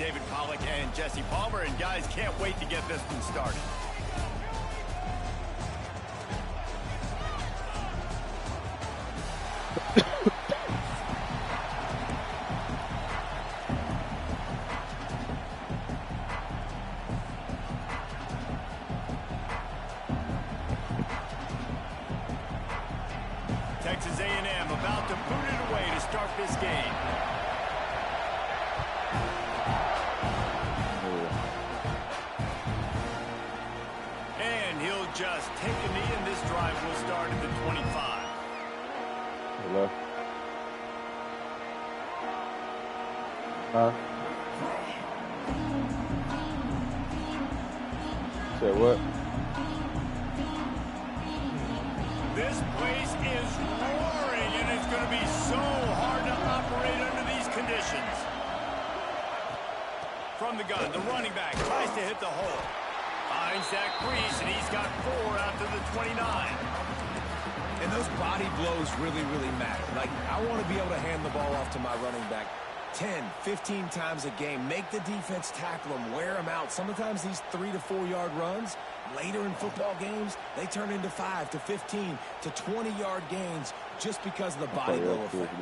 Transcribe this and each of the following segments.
David Pollack and Jesse Palmer, and guys, can't wait to get this one started. Texas A&M about to boot it away to start this game. And he'll just take a knee, and this drive will start at the 25. Hello. Huh? Say what? This place is roaring, and it's going to be so hard to operate under these conditions. From the gun, the running back tries to hit the hole. Finds that crease, and he's got 4 out to the 29. And those body blows really, really matter. Like, I want to be able to hand the ball off to my running back 10, 15 times a game. Make the defense tackle them, wear them out. Sometimes these 3 to 4 yard runs, later in football games, they turn into 5 to 15 to 20 yard gains just because of the body blow effect.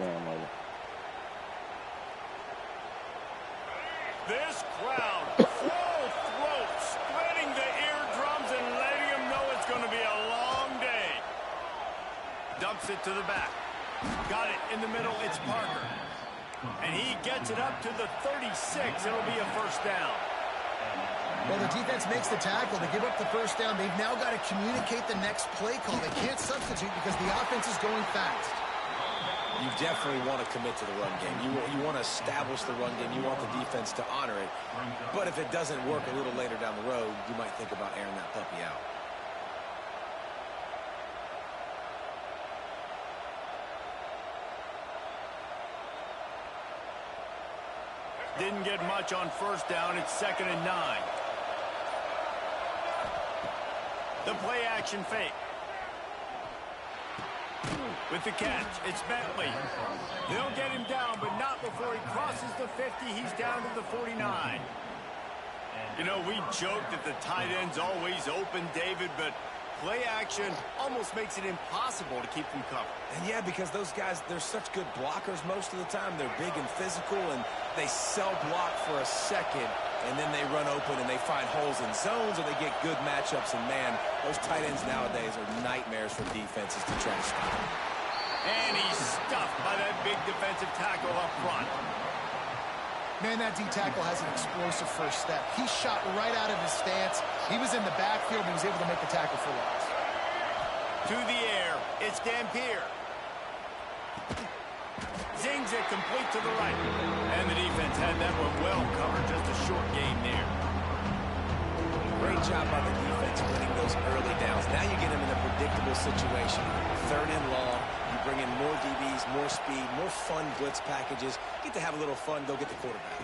This crowd, full throat, splitting the eardrums and letting them know it's going to be a long day. Dumps it to the back. Got it in the middle. It's Parker. And he gets it up to the 36. It'll be a first down. Well, the defense makes the tackle to give up the first down. They've now got to communicate the next play call. They can't substitute because the offense is going fast. You definitely want to commit to the run game. You want to establish the run game. You want the defense to honor it. But if it doesn't work a little later down the road, you might think about airing that puppy out. Didn't get much on first down. It's 2nd and 9. The play action fake. With the catch, it's Bentley. They'll get him down, but not before he crosses the 50. He's down to the 49. You know, we joke that the tight end's always open, David, but play action almost makes it impossible to keep them covered. And yeah, because those guys, they're such good blockers most of the time. They're big and physical, and they cell block for a second, and then they run open and they find holes in zones, or they get good matchups. And man, those tight ends nowadays are nightmares for defenses to try to stop. And he's stuffed by that big defensive tackle up front. Man, that D-tackle has an explosive first step. He shot right out of his stance. He was in the backfield, but he was able to make the tackle for loss. To the air, it's Dampier. Zings it complete to the right. And the defense had that one well covered, just a short gain there. Great job by the defense winning those early downs. Now you get them in a predictable situation. 3rd and long. You bring in more DBs, more speed, more fun blitz packages. Get to have a little fun, go get the quarterback.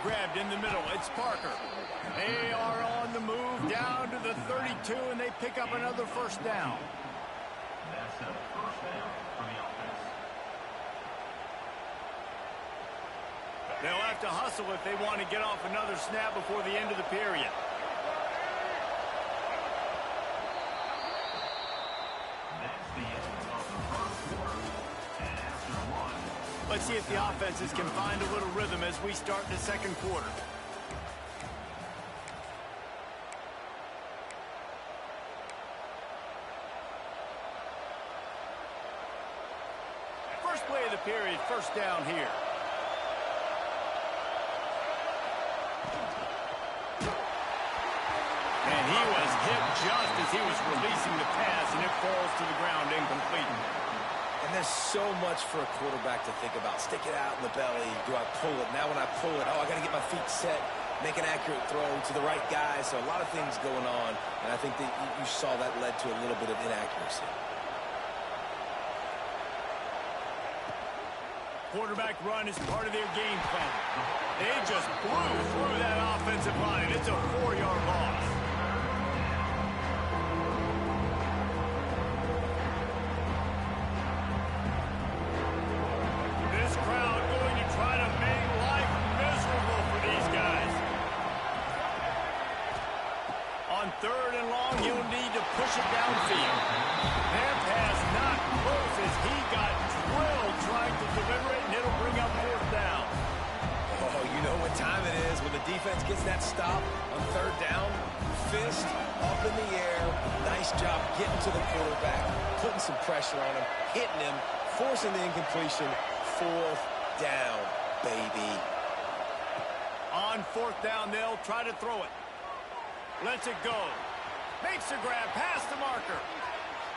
Grabbed in the middle, it's Parker. They are on the move down to the 32, and they pick up another first down. That's a first down for the offense. They'll have to hustle if they want to get off another snap before the end of the period. Let's see if the offenses can find a little rhythm as we start the 2nd quarter. First play of the period, first down here. And he was hit just as he was releasing the pass, and it falls to the ground incomplete. And there's so much for a quarterback to think about. Stick it out in the belly. Do I pull it? Now when I pull it, I got to get my feet set, make an accurate throw to the right guy. So a lot of things going on, and I think that you saw that led to a little bit of inaccuracy. Quarterback run is part of their game plan. They just blew through that offensive line. It's a 4-yard loss. This crowd going to try to make life miserable for these third and long, he'll need to push it downfield. That pass not close as he got drilled trying to deliver it, and it'll bring up fourth down. Oh, you know what time it is when the defense gets that stop on third down. Fist up in the air. Nice job getting to the quarterback, putting some pressure on him, hitting him, forcing the incompletion. Fourth down, baby. On fourth down, they'll try to throw it. Lets it go. Makes a grab past the marker.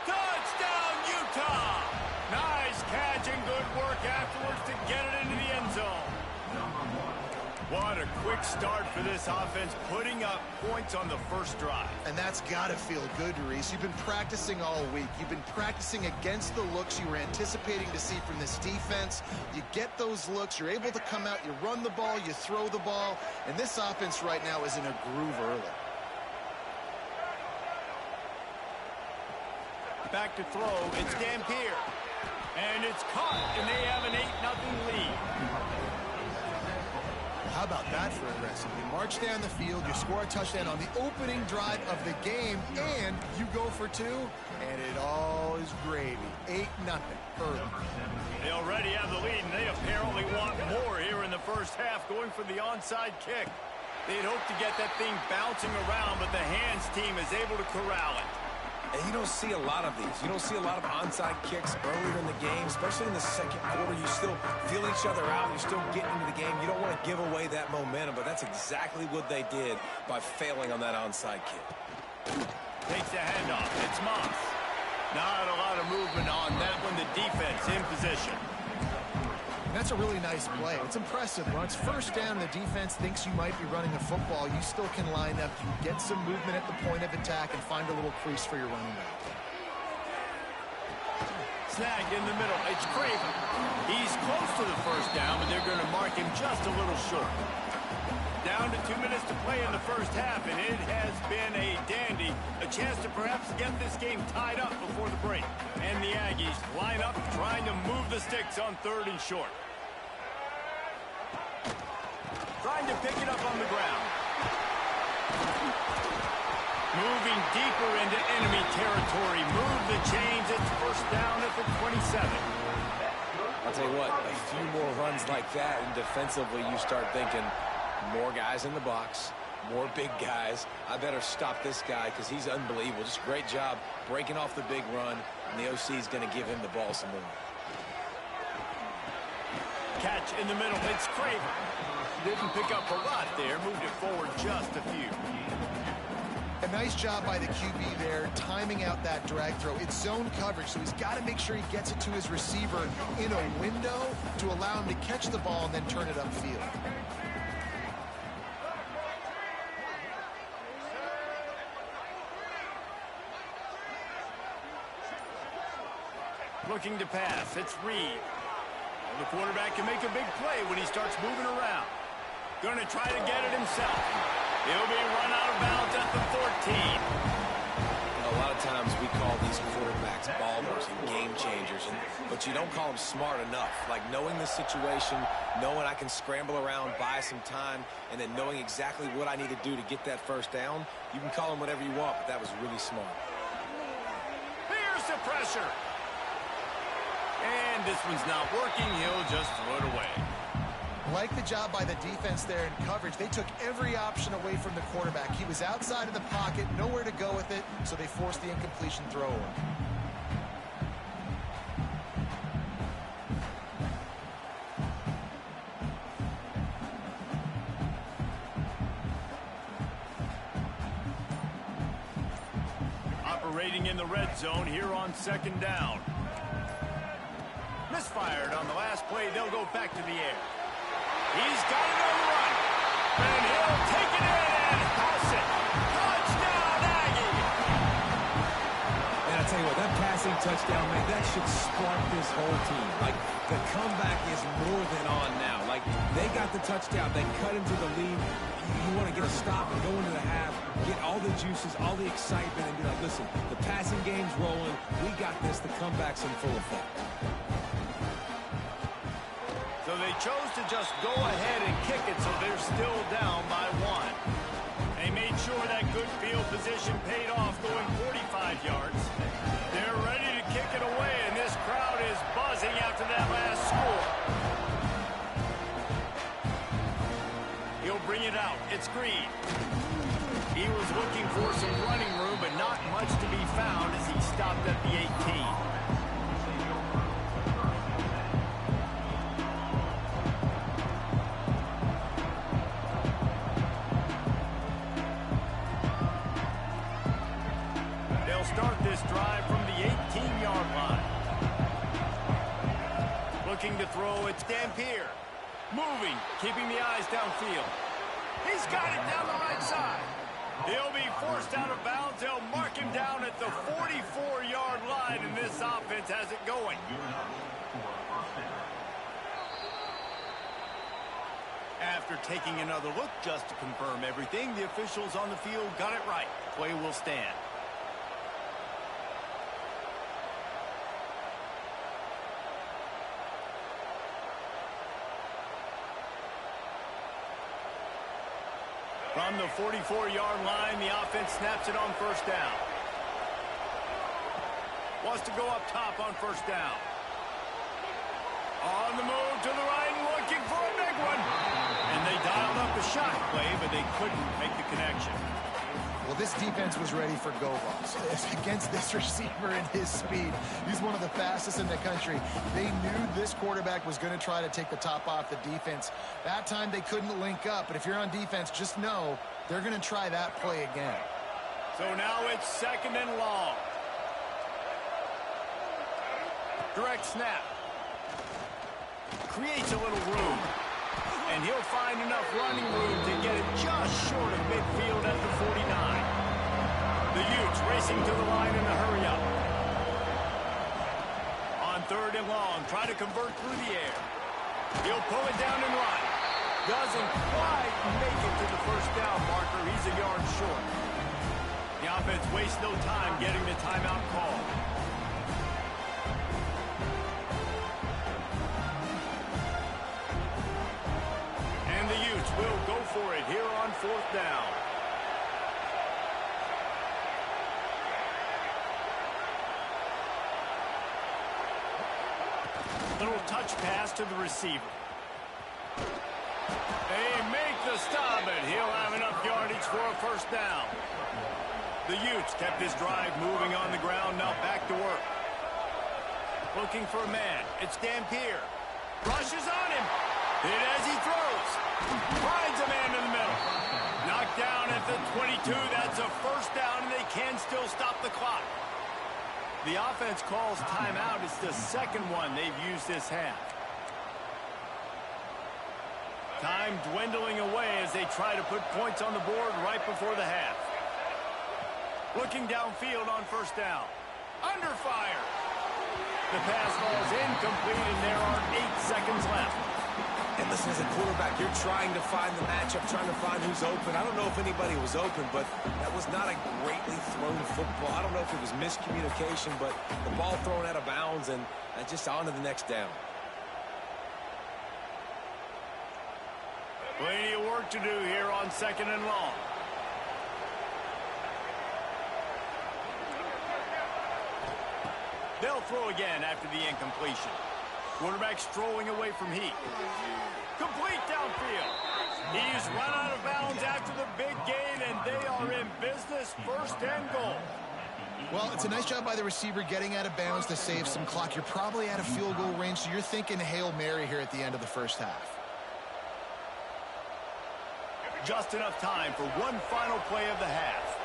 Touchdown, Utah! Nice catch and good work afterwards to get it into the end zone. What a quick start for this offense, putting up points on the first drive. And that's got to feel good, Reese. You've been practicing all week. You've been practicing against the looks you were anticipating to see from this defense. You get those looks, you're able to come out, you run the ball, you throw the ball, and this offense right now is in a groove early. Back to throw, it's Dampier. And it's caught, and they have an 8-0 lead. How about that for aggressive? You march down the field, you score a touchdown on the opening drive of the game, and you go for two, and it all is gravy. 8-0 early. They already have the lead, and they apparently want more here in the first half, going for the onside kick. They'd hope to get that thing bouncing around, but the hands team is able to corral it. And you don't see a lot of these. You don't see a lot of onside kicks earlier in the game, especially in the second quarter. You still feel each other out. You're still getting into the game. You don't want to give away that momentum, but that's exactly what they did by failing on that onside kick. Takes the handoff. It's Moss. Not a lot of movement on that one. The defense in position. That's a really nice play. It's impressive. When it's first down, the defense thinks you might be running the football. You still can line up. You get some movement at the point of attack and find a little crease for your running back. Snag in the middle. It's Craven. He's close to the first down, but they're going to mark him just a little short. Down to 2 minutes to play in the first half, and it has been a dandy. A chance to perhaps get this game tied up before the break. And the Aggies line up trying to move the sticks on third and short. Trying to pick it up on the ground. Moving deeper into enemy territory. Move the chains. It's first down at the 27. I'll tell you what, a few more runs like that, and defensively you start thinking, more guys in the box, more big guys. I better stop this guy because he's unbelievable. Just great job breaking off the big run, and the OC is going to give him the ball some more. Catch in the middle. It's Craven. Didn't pick up a lot there. Moved it forward just a few. A nice job by the QB there, timing out that drag throw. It's zone coverage, so he's got to make sure he gets it to his receiver in a window to allow him to catch the ball and then turn it upfield. Looking to pass. It's Reed. The quarterback can make a big play when he starts moving around. Going to try to get it himself. He'll be run out of bounds at the 14. A lot of times we call these quarterbacks ballers and game changers, but you don't call them smart enough. Like knowing the situation, knowing I can scramble around, buy some time, and then knowing exactly what I need to do to get that first down. You can call them whatever you want, but that was really smart. Here's the pressure. And this one's not working. He'll just throw it away. Like the job by the defense there in coverage. They took every option away from the quarterback. He was outside of the pocket, nowhere to go with it, so they forced the incompletion throw away. Operating in the red zone here on second down. Misfired on the last play. They'll go back to the air. He's got it on the run. And he'll take it in and pass it. Touchdown, Aggie. And I tell you what, that passing touchdown, man, that should spark this whole team. Like, the comeback is more than on now. Like, they got the touchdown. They cut into the lead. You want to get a stop and go into the half, get all the juices, all the excitement, and be like, listen, the passing game's rolling. We got this. The comeback's in full effect. So they chose to just go ahead and kick it, so they're still down by 1. They made sure that good field position paid off going 45 yards. They're ready to kick it away, and this crowd is buzzing after that last score. He'll bring it out. It's Green. He was looking for some running room, but not much to be found as he stopped at the 18. They'll start this drive from the 18-yard line. Looking to throw, it's Dampier. Moving, keeping the eyes downfield. He's got it down the right side. He'll be forced out of bounds. They'll mark him down at the 44-yard line, and this offense has it going. After taking another look just to confirm everything, the officials on the field got it right. Play will stand. From the 44-yard line, the offense snaps it on first down. Wants to go up top on first down. On the move to the right, looking for a big one. And they dialed up the shot play, but they couldn't make the connection. Well, this defense was ready for go-balls against this receiver and his speed. He's one of the fastest in the country. They knew this quarterback was going to try to take the top off the defense. That time they couldn't link up, but if you're on defense, just know they're going to try that play again. So now it's second and long. Direct snap. Creates a little room. And he'll find enough running room to get it just short of midfield at the 49. The Utes racing to the line in a hurry up. On third and long, try to convert through the air. He'll pull it down and run. Doesn't quite make it to the first down marker. He's a yard short. The offense wastes no time getting the timeout call. The Utes will go for it here on fourth down. Little touch pass to the receiver. They make the stop, and he'll have enough yardage for a first down. The Utes kept his drive moving on the ground, now back to work. Looking for a man. It's Dampier. Rushes on him. Hit as he throws. Finds a man in the middle. Knocked down at the 22. That's a first down, and they can still stop the clock. The offense calls timeout. It's the second one they've used this half. Time dwindling away as they try to put points on the board right before the half. Looking downfield on first down. Under fire. The pass falls incomplete, and there are 8 seconds left. And listen, as a quarterback, you're trying to find the matchup, trying to find who's open. I don't know if anybody was open, but that was not a greatly thrown football. I don't know if it was miscommunication, but the ball thrown out of bounds and just on to the next down. Plenty of work to do here on second and long. They'll throw again after the incompletion. Quarterback strolling away from Heat. Complete downfield. He's run out of bounds after the big gain, and they are in business, first and goal. Well, it's a nice job by the receiver getting out of bounds to save some clock. You're probably out of field goal range, so you're thinking Hail Mary here at the end of the first half. Just enough time for one final play of the half.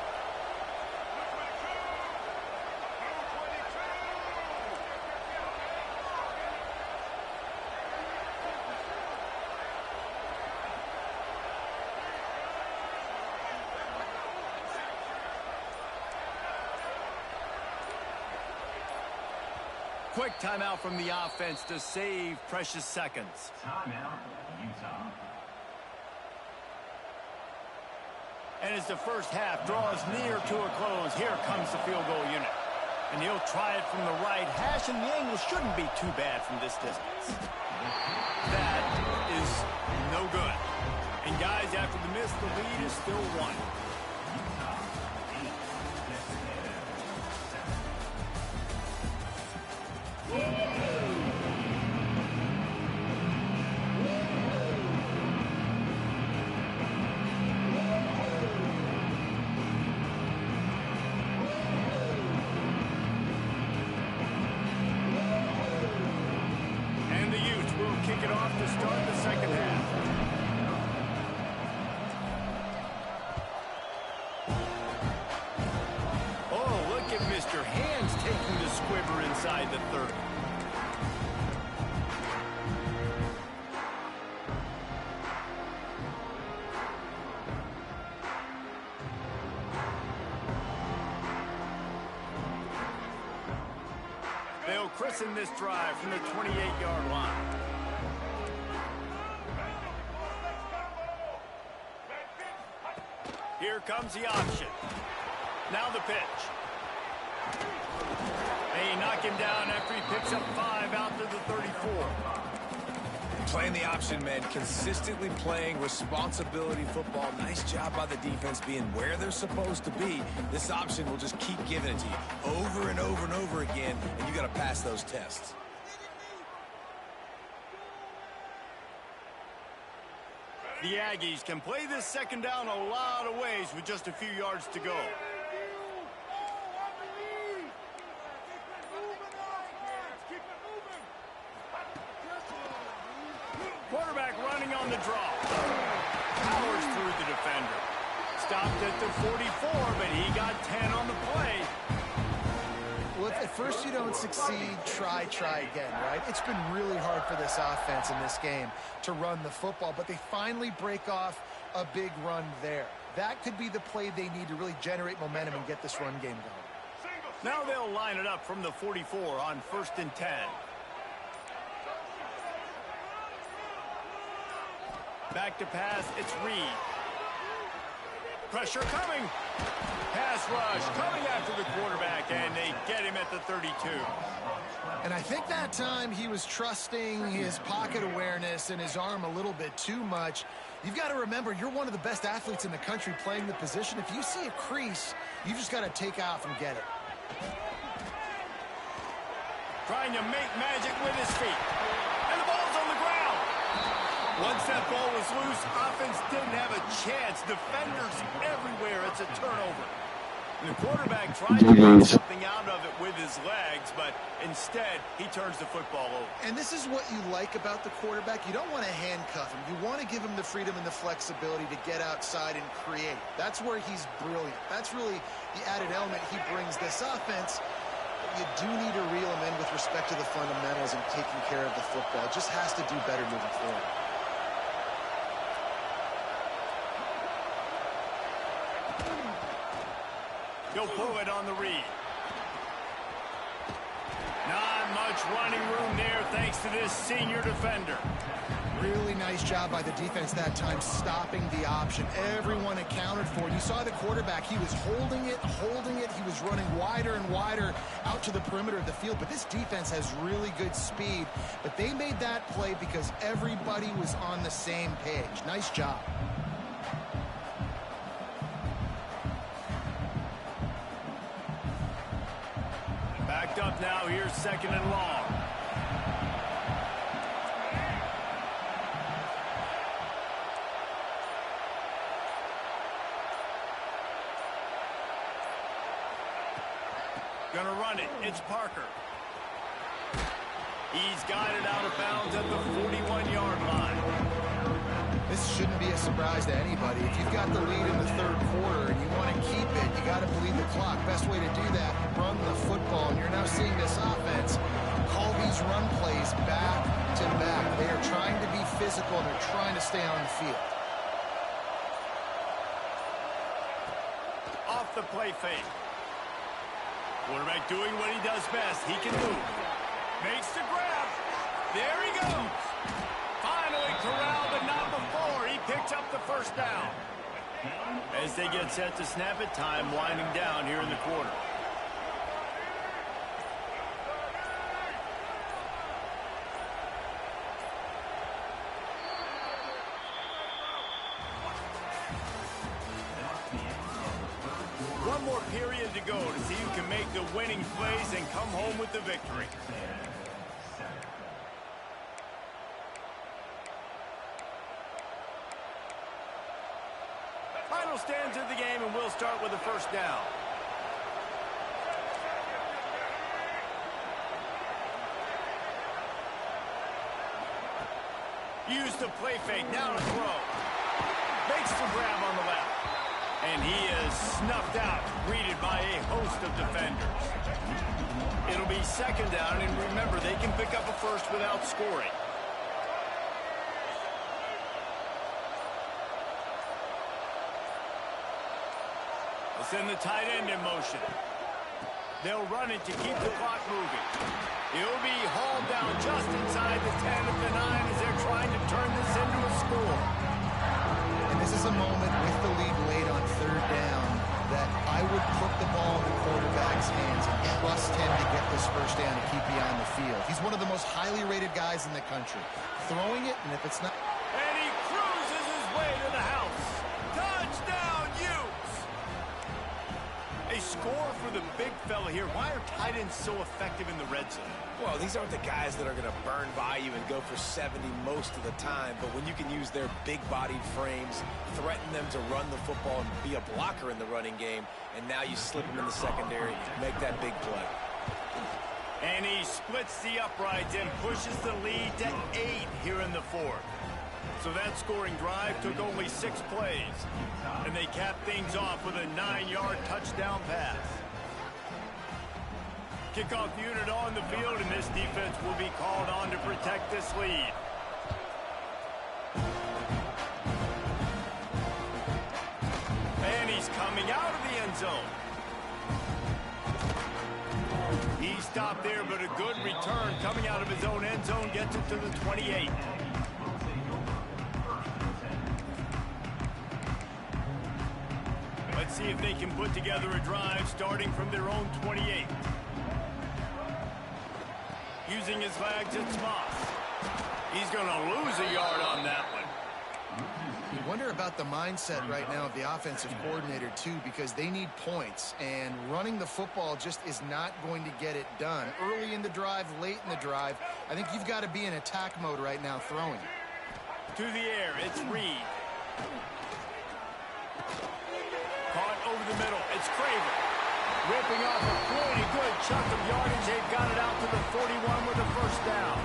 Quick timeout from the offense to save precious seconds. Timeout, Utah. And as the first half draws near to a close, here comes the field goal unit. And he'll try it from the right hash, and the angle shouldn't be too bad from this distance. That is no good. And guys, after the miss, the lead is still 1. And the Utes will kick it off to start the second half. Oh, look at Mr. Hands taking the squibber inside the 30. They'll christen this drive from the 28-yard line. Here comes the option. Now the pitch. They knock him down after he picks up 5 out to the 34. Playing the option, man. Consistently playing responsibility football. Nice job by the defense being where they're supposed to be. This option will just keep giving it to you over and over and over again, and you got to pass those tests. The Aggies can play this second down a lot of ways with just a few yards to go. Quarterback running on the draw. Powers through the defender. Stopped at the 44, but he got 10 on the play. Well, if at first you don't succeed, try again, right? It's been really hard for this offense in this game to run the football, but they finally break off a big run there. That could be the play they need to really generate momentum and get this run game going. Now they'll line it up from the 44 on 1st and 10. Back to pass, it's Reed. Pressure coming. Pass rush coming after the quarterback, and they get him at the 32. And I think that time he was trusting his pocket awareness and his arm a little bit too much. You've got to remember, you're one of the best athletes in the country playing the position. If you see a crease, you've just got to take off and get it. Trying to make magic with his feet. And the ball's on the ground. Once that ball was loose, offense didn't have a chance. Defenders everywhere. It's a turnover. And the quarterback tried to make something out of it with his legs, but instead, he turns the football over. And this is what you like about the quarterback. You don't want to handcuff him. You want to give him the freedom and the flexibility to get outside and create. That's where he's brilliant. That's really the added element he brings this offense. You do need to reel him in with respect to the fundamentals and taking care of the football. Just has to do better moving forward. He'll pull it on the read. Not much running room there thanks to this senior defender. Really nice job by the defense that time, stopping the option. Everyone accounted for it. You saw the quarterback. He was holding it. He was running wider and wider out to the perimeter of the field. But this defense has really good speed. But they made that play because everybody was on the same page. Nice job. Backed up now. Here's 2nd and long. Gonna run it. It's Parker. He's got it out of bounds at the 41-yard line. This shouldn't be a surprise to anybody. If you've got the lead in the 3rd quarter and you want to keep it, you got to bleed the clock. Best way to do that, run the football. And you're now seeing this offense call these run plays back to back. They are trying to be physical and they're trying to stay on the field. Off the play fake. Quarterback doing what he does best. He can move. Makes the grab. There he goes. Finally corralled, but not before. He picked up the 1st down. As they get set to snap it, time winding down here in the quarter. one more period to go to see who can make the winning plays and come home with the victory. Final stands of the game, and we'll start with the first down. Use the play fake, now to throw. Makes the grab on the left. And he is snuffed out, greeted by a host of defenders. It'll be second down, and remember, they can pick up a first without scoring. We'll send the tight end in motion. They'll run it to keep the clock moving. He'll be hauled down just inside the 10 of the 9 as they're trying to turn this into a score. And this is a moment with the lead late on third down that I would put the ball in the quarterback's hands and trust him to get this first down and keep you on the field. He's one of the most highly rated guys in the country. Throwing it, and if it's not... And he cruises his way to the house. Touchdown, Utes! A score for the big fella here. Why are tight ends so effective in the red zone? Well, these aren't the guys that are going to burn by you and go for 70 most of the time, but when you can use their big-bodied frames, threaten them to run the football and be a blocker in the running game, and now you slip them in the secondary, make that big play. And he splits the uprights and pushes the lead to 8 here in the fourth. So that scoring drive took only 6 plays, and they capped things off with a 9-yard touchdown pass. Kickoff unit on the field, and this defense will be called on to protect this lead. And he's coming out of the end zone. He stopped there, but a good return coming out of his own end zone gets it to the 28. Let's see if they can put together a drive starting from their own 28. Using his legs, it's Moss. He's going to lose a yard on that one. You wonder about the mindset right now of the offensive coordinator, too, because they need points, and running the football just is not going to get it done. Early in the drive, late in the drive, I think you've got to be in attack mode right now throwing. To the air, it's Reed. Caught over the middle, it's Craven. Ripping off a pretty good chunk of yardage. They've got it out to the 41 with a first down.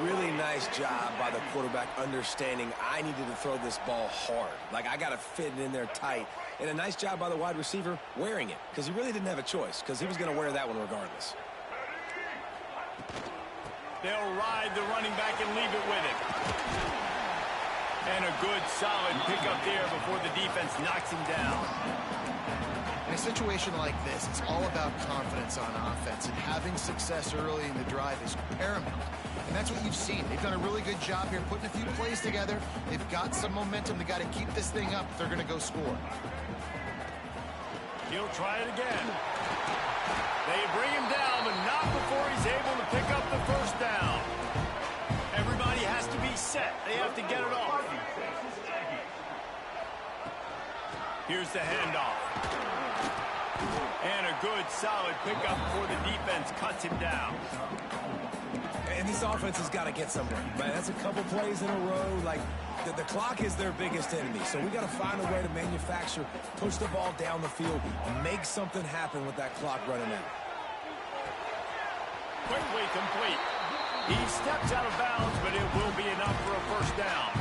Really nice job by the quarterback understanding I needed to throw this ball hard. Like, I got to fit it in there tight. And a nice job by the wide receiver wearing it, because he really didn't have a choice, because he was going to wear that one regardless. They'll ride the running back and leave it with him. And a good, solid pickup there before the defense knocks him down. In a situation like this, it's all about confidence on offense, and having success early in the drive is paramount. And that's what you've seen. They've done a really good job here putting a few plays together. They've got some momentum. They've got to keep this thing up if they're going to go score. He'll try it again. They bring him down, but not before he's able to pick up the first down. Everybody has to be set. They have to get it off. Here's the handoff. And a good, solid pickup before the defense cuts him down. And this offense has got to get somewhere. Man, that's a couple plays in a row. Like, the clock is their biggest enemy. So we got to find a way to manufacture, push the ball down the field, make something happen with that clock running out. Quickly complete. He steps out of bounds, but it will be enough for a first down.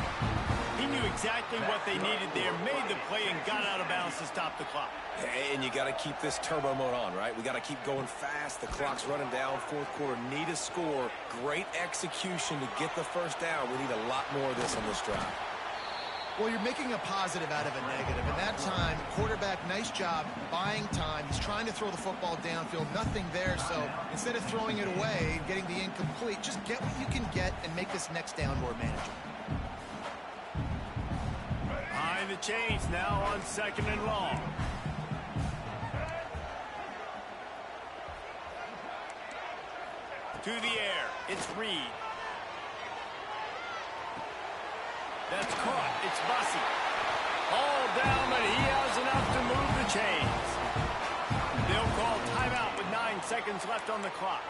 He knew exactly what they needed there, made the play, and got out of bounds to stop the clock. And you got to keep this turbo mode on, right? We got to keep going fast. The clock's running down. Fourth quarter, need a score. Great execution to get the first down. We need a lot more of this on this drive. Well, you're making a positive out of a negative. And that time, quarterback, nice job buying time. He's trying to throw the football downfield. Nothing there. So instead of throwing it away and getting the incomplete, just get what you can get and make this next down more manageable. Behind the chains now on 2nd and long. To the air, it's Reed. That's caught, it's Bussey. All down, but he has enough to move the the chains. They'll call timeout with 9 seconds left on the clock.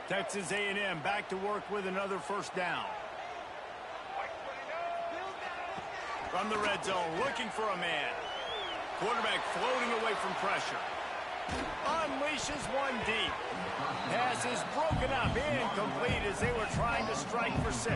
Texas A&M back to work with another first down. From the red zone, looking for a man. Quarterback floating away from pressure. Unleashes one deep. Pass is broken up, incomplete as they were trying to strike for 6.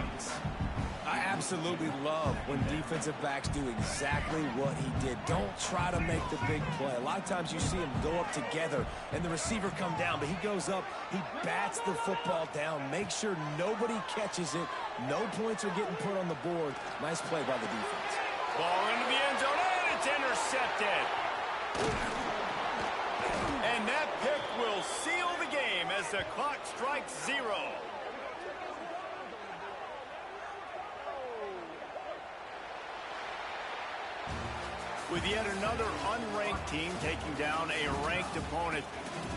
I absolutely love when defensive backs do exactly what he did. Don't try to make the big play. A lot of times you see him go up together and the receiver come down, but he goes up, he bats the football down, makes sure nobody catches it. No points are getting put on the board. Nice play by the defense. Ball into the end zone, and it's intercepted. And that pick will seal the game as the clock strikes 0. With yet another unranked team taking down a ranked opponent,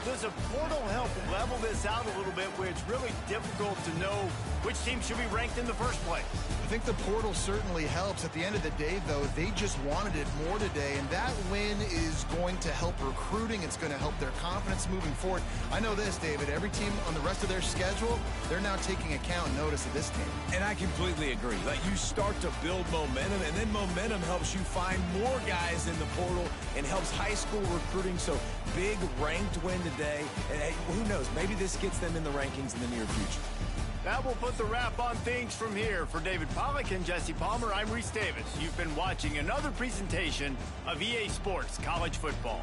does a portal help level this out a little bit where it's really difficult to know which team should be ranked in the first place? I think the portal certainly helps. At the end of the day, though, they just wanted it more today, and that win is going to help recruiting. It's going to help their confidence moving forward. I know this, David, every team on the rest of their schedule, they're now taking account and notice of this team. And I completely agree. Like, you start to build momentum, and then momentum helps you find more guys in the portal and helps high school recruiting. So big ranked win today, and hey, who knows, maybe this gets them in the rankings in the near future. That will put the wrap on things from here. For David Pollack and Jesse Palmer, I'm Reese Davis. You've been watching another presentation of EA Sports College Football.